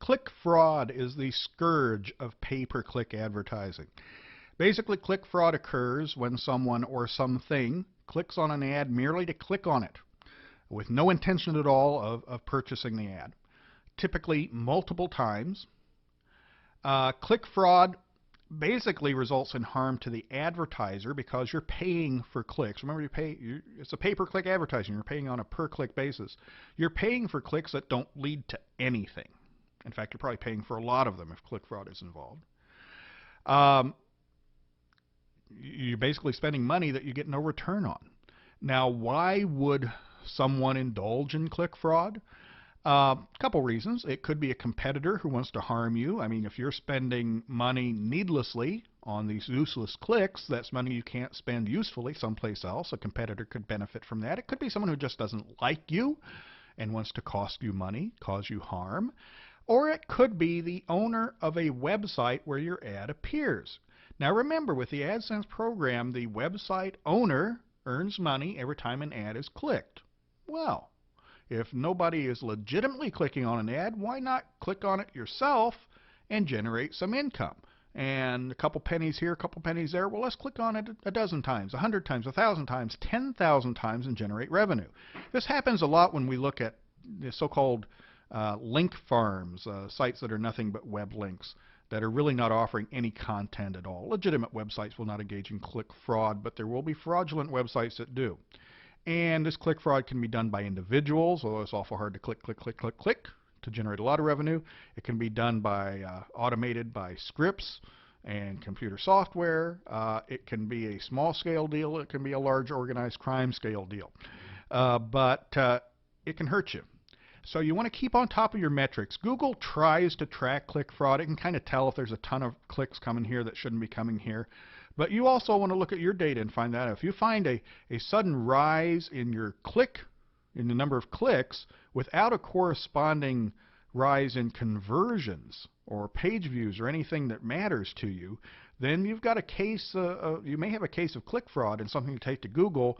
Click fraud is the scourge of pay-per-click advertising. Basically, click fraud occurs when someone or something clicks on an ad merely to click on it, with no intention at all of purchasing the ad, typically multiple times. Click fraud basically results in harm to the advertiser because you're paying for clicks. Remember, it's a pay-per-click advertising. You're paying on a per-click basis. You're paying for clicks that don't lead to anything. In fact, you're probably paying for a lot of them if click fraud is involved. You're basically spending money that you get no return on. Now, why would someone indulge in click fraud? A couple reasons. It could be a competitor who wants to harm you. I mean, if you're spending money needlessly on these useless clicks, that's money you can't spend usefully someplace else. A competitor could benefit from that. It could be someone who just doesn't like you and wants to cost you money, cause you harm. Or it could be the owner of a website where your ad appears. Now remember, with the AdSense program, the website owner earns money every time an ad is clicked. Well, if nobody is legitimately clicking on an ad, why not click on it yourself and generate some income? And a couple pennies here, a couple pennies there. Well, let's click on it a dozen times, 100 times, 1,000 times, 10,000 times and generate revenue. This happens a lot when we look at the so-called link farms, sites that are nothing but web links that are really not offering any content at all. Legitimate websites will not engage in click fraud, but there will be fraudulent websites that do. And this click fraud can be done by individuals, although it's awful hard to click to generate a lot of revenue. It can be done by automated by scripts and computer software. It can be a small scale deal. It can be a large organized crime scale deal. But it can hurt you. So you want to keep on top of your metrics. Google tries to track click fraud. It can kind of tell if there's a ton of clicks coming here that shouldn't be coming here. But you also want to look at your data and find that out. If you find a sudden rise in the number of clicks without a corresponding rise in conversions or page views or anything that matters to you, then you've got a case, you may have a case of click fraud and something to take to Google